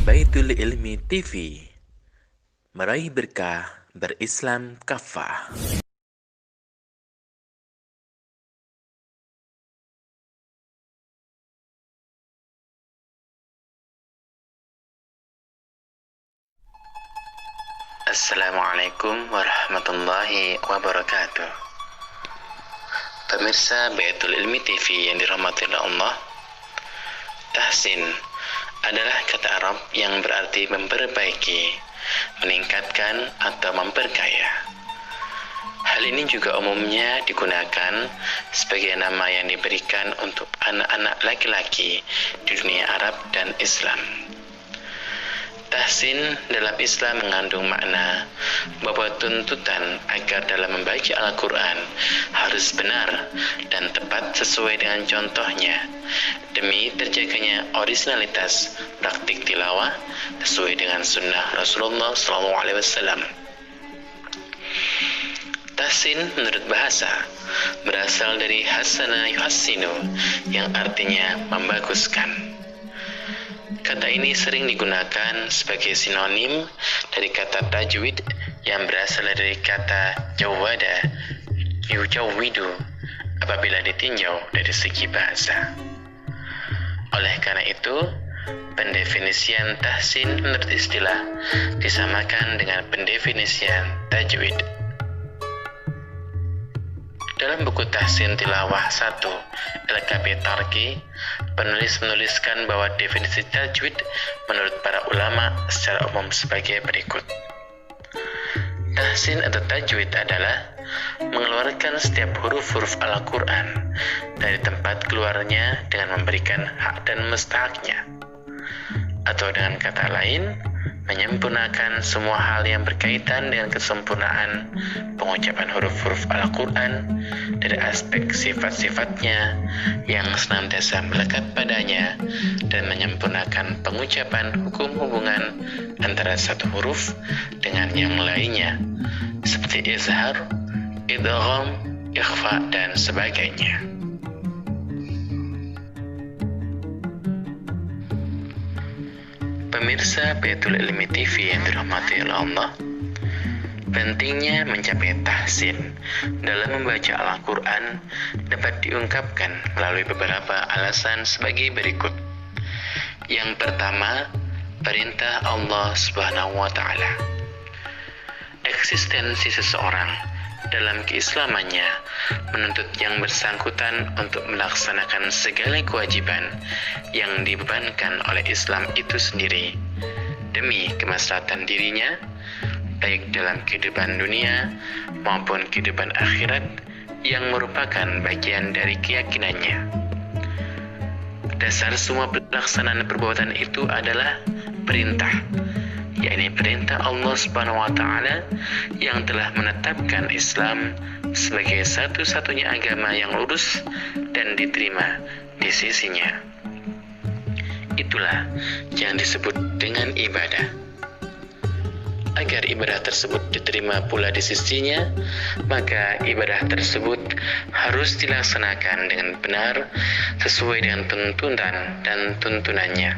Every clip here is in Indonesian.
Baitul Ilmi TV, meraih berkah berislam kafah. Assalamualaikum warahmatullahi wabarakatuh. Pemirsa Baitul Ilmi TV yang dirahmati Allah, tahsin adalah kata Arab yang berarti memperbaiki, meningkatkan, atau memperkaya. Hal ini juga umumnya digunakan sebagai nama yang diberikan untuk anak-anak laki-laki di dunia Arab dan Islam. Tahsin dalam Islam mengandung makna bahwa tuntutan agar dalam membaca Al-Quran harus benar dan tepat sesuai dengan contohnya, demi terjaganya originalitas praktik tilawah sesuai dengan sunnah Rasulullah SAW. Tahsin menurut bahasa berasal dari hasana yuhassinu yang artinya membaguskan. Kata ini sering digunakan sebagai sinonim dari kata tajwid yang berasal dari kata jawada yujawwidu apabila ditinjau dari segi bahasa. Oleh karena itu, pendefinisian tahsin menurut istilah disamakan dengan pendefinisian tajwid. Dalam buku Tahsin Tilawah 1 LKP Tarki, penulis menuliskan bahwa definisi tajwid menurut para ulama secara umum sebagai berikut. Tahsin atau tajwid adalah mengeluarkan setiap huruf-huruf Al-Quran dari tempat keluarnya dengan memberikan hak dan mustahaknya. Atau dengan kata lain, menyempurnakan semua hal yang berkaitan dengan kesempurnaan pengucapan huruf-huruf Al-Quran dari aspek sifat-sifatnya yang senantiasa melekat padanya dan menyempurnakan pengucapan hukum hubungan antara satu huruf dengan yang lainnya seperti izhar, idgham, ikhfa, dan sebagainya. Pemirsa Baitul Ilmi TV yang dirahmati Allah, pentingnya mencapai tahsin dalam membaca Al-Quran dapat diungkapkan melalui beberapa alasan sebagai berikut. Yang pertama, perintah Allah Subhanahu wa Ta'ala. Eksistensi seseorang dalam keislamannya menuntut yang bersangkutan untuk melaksanakan segala kewajiban yang dibebankan oleh Islam itu sendiri demi kemaslahatan dirinya, baik dalam kehidupan dunia maupun kehidupan akhirat yang merupakan bagian dari keyakinannya. Dasar semua pelaksanaan perbuatan itu adalah perintah, yakni perintah Allah Subhanahu wa Ta'ala yang telah menetapkan Islam sebagai satu-satunya agama yang lurus dan diterima di sisinya. Itulah yang disebut dengan ibadah. Agar ibadah tersebut diterima pula di sisinya, maka ibadah tersebut harus dilaksanakan dengan benar sesuai dengan tuntunan dan tuntunannya.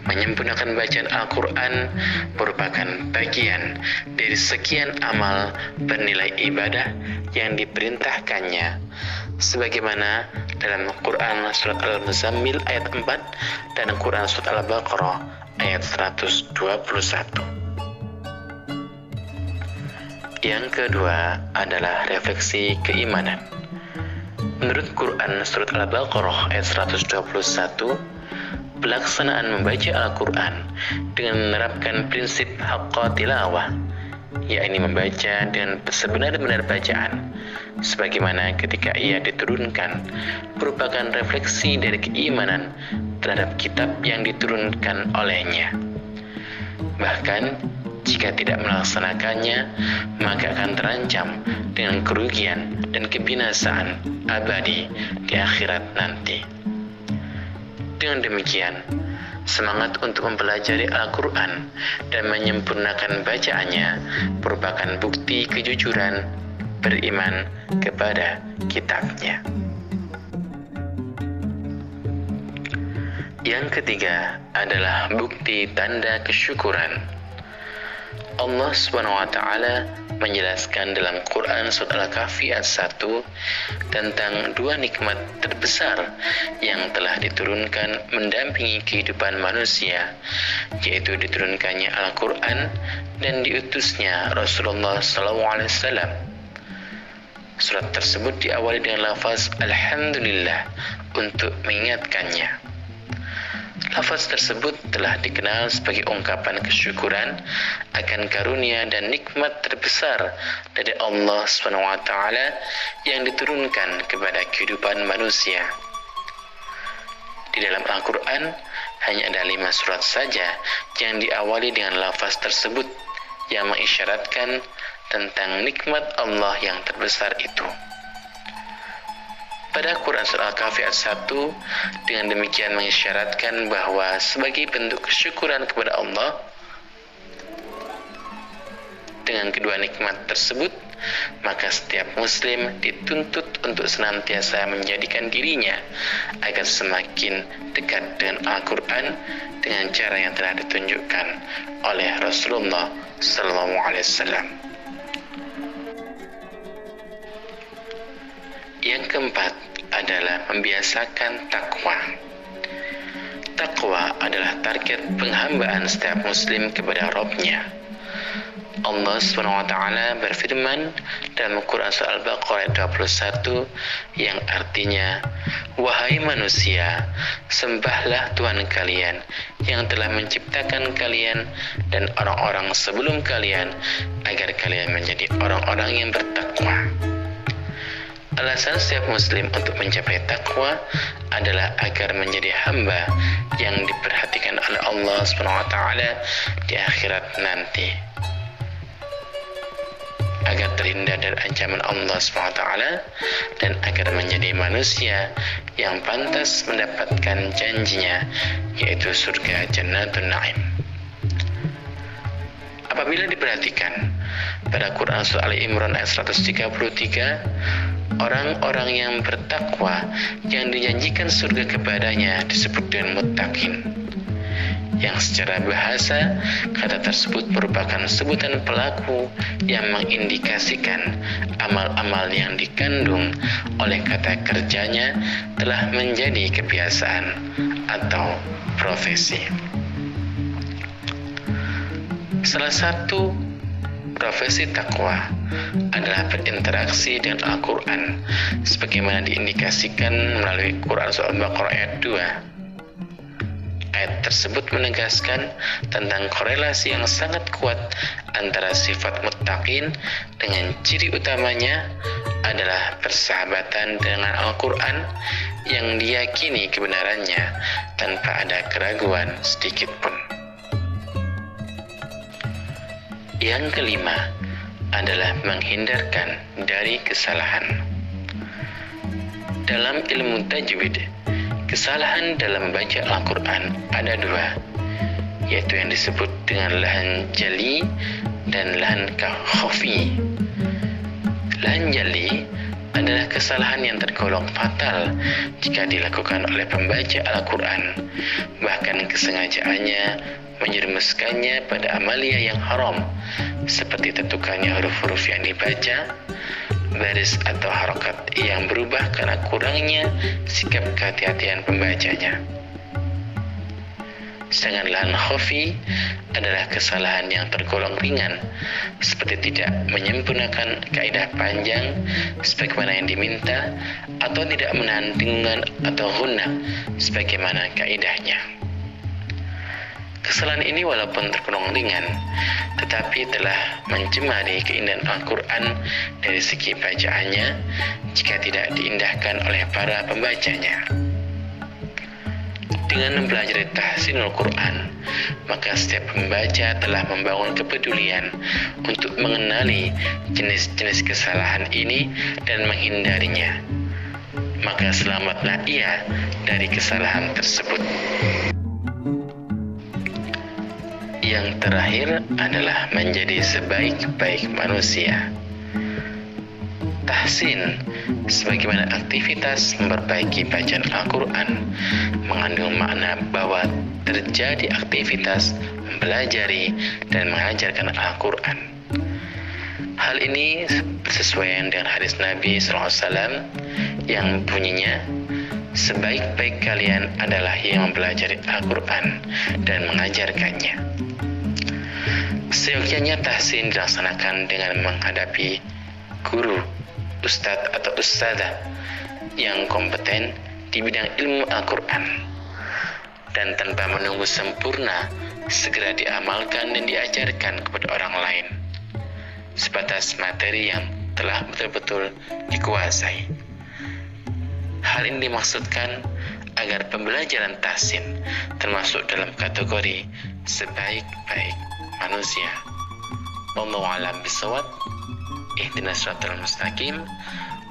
Menyempurnakan bacaan Al-Quran merupakan bagian dari sekian amal bernilai ibadah yang diperintahkannya, sebagaimana dalam Quran Surat Al-Muzammil ayat 4 dan Quran Surat Al-Baqarah ayat 121. Yang kedua adalah refleksi keimanan. Menurut Quran Surat Al-Baqarah ayat 121, pelaksanaan membaca Al-Quran dengan menerapkan prinsip haqqa tilawah, yakni membaca dengan sebenar-benar bacaan sebagaimana ketika ia diturunkan, merupakan refleksi dari keimanan terhadap kitab yang diturunkan olehnya. Bahkan jika tidak melaksanakannya, maka akan terancam dengan kerugian dan kebinasaan abadi di akhirat nanti. Dengan demikian, semangat untuk mempelajari Al-Quran dan menyempurnakan bacaannya merupakan bukti kejujuran beriman kepada kitabnya. Yang ketiga adalah bukti tanda kesyukuran. Allah SWT menjelaskan dalam Quran surat Al-Kahfi ayat 1 tentang dua nikmat terbesar yang telah diturunkan mendampingi kehidupan manusia, yaitu diturunkannya Al-Quran dan diutusnya Rasulullah SAW. Surat tersebut diawali dengan lafaz Alhamdulillah untuk mengingatkannya. Lafaz tersebut telah dikenal sebagai ungkapan kesyukuran akan karunia dan nikmat terbesar dari Allah SWT yang diturunkan kepada kehidupan manusia. Di dalam Al-Quran hanya ada 5 surat saja yang diawali dengan lafaz tersebut yang mengisyaratkan tentang nikmat Allah yang terbesar itu. Pada Quran Surah Al-Kahfi ayat 1 dengan demikian mengisyaratkan bahwa sebagai bentuk kesyukuran kepada Allah dengan kedua nikmat tersebut, maka setiap muslim dituntut untuk senantiasa menjadikan dirinya agar semakin dekat dengan Al-Quran dengan cara yang telah ditunjukkan oleh Rasulullah SAW. Yang keempat adalah membiasakan takwa. Takwa adalah target penghambaan setiap muslim kepada Rabb-Nya. Allah SWT berfirman dalam Quran Surah Al-Baqarah ayat 21 yang artinya, "Wahai manusia, sembahlah Tuhan kalian yang telah menciptakan kalian dan orang-orang sebelum kalian agar kalian menjadi orang-orang yang bertakwa." Alasan setiap muslim untuk mencapai takwa adalah agar menjadi hamba yang diperhatikan oleh Allah SWT di akhirat nanti, agar terhindar dari ancaman Allah SWT dan agar menjadi manusia yang pantas mendapatkan janjinya, yaitu surga Jannatun Na'im. Apabila diperhatikan pada Quran Surah Ali Imran ayat 133, orang-orang yang bertakwa yang dijanjikan surga kepadanya disebut dengan muttaqin, yang secara bahasa kata tersebut merupakan sebutan pelaku yang mengindikasikan amal-amal yang dikandung oleh kata kerjanya telah menjadi kebiasaan atau profesi. Salah satu profesi takwa adalah berinteraksi dengan Al-Quran sebagaimana diindikasikan melalui Quran Surah Al-Baqarah ayat 2. Ayat tersebut menegaskan tentang korelasi yang sangat kuat antara sifat muttaqin dengan ciri utamanya adalah persahabatan dengan Al-Quran yang diyakini kebenarannya tanpa ada keraguan sedikit pun. Yang kelima adalah menghindarkan dari kesalahan. Dalam ilmu tajwid, kesalahan dalam baca Al-Quran ada 2, yaitu yang disebut dengan lahan jali dan lahan khafi. Lahan jali adalah kesalahan yang tergolong fatal jika dilakukan oleh pembaca Al-Quran, bahkan kesengajaannya menjerumuskannya pada amalia yang haram, seperti tertukarnya huruf-huruf yang dibaca, baris atau harokat yang berubah karena kurangnya sikap kehati-hatian pembacanya. Sedangkan lahan khafi adalah kesalahan yang tergolong ringan, seperti tidak menyempurnakan kaidah panjang sebagaimana yang diminta, atau tidak menahan dengungan atau gunnah sebagaimana kaidahnya. Kesalahan ini walaupun tergolong ringan, tetapi telah mencemari keindahan Al-Quran dari segi bacaannya jika tidak diindahkan oleh para pembacanya. Dengan mempelajari tahsinul Quran, maka setiap pembaca telah membangun kepedulian untuk mengenali jenis-jenis kesalahan ini dan menghindarinya. Maka selamatlah ia dari kesalahan tersebut. Yang terakhir adalah menjadi sebaik-baik manusia. Tahsin sebagaimana aktivitas memperbaiki bacaan Al-Quran, mengandung makna bahwa terjadi aktivitas mempelajari dan mengajarkan Al-Quran. Hal ini bersesuaian dengan hadis Nabi SAW yang bunyinya, sebaik-baik kalian adalah yang mempelajari Al-Quran dan mengajarkannya. Seyogyanya tahsin dilaksanakan dengan menghadapi guru, ustadz atau ustadzah yang kompeten di bidang ilmu Al-Quran, dan tanpa menunggu sempurna segera diamalkan dan diajarkan kepada orang lain sebatas materi yang telah betul-betul dikuasai. Hal ini dimaksudkan agar pembelajaran tahsin termasuk dalam kategori sebaik-baik manusia. Wallahu a'lam bishawab. Ihdinas siratal mustaqim.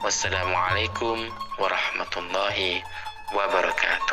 Wassalamualaikum warahmatullahi wabarakatuh.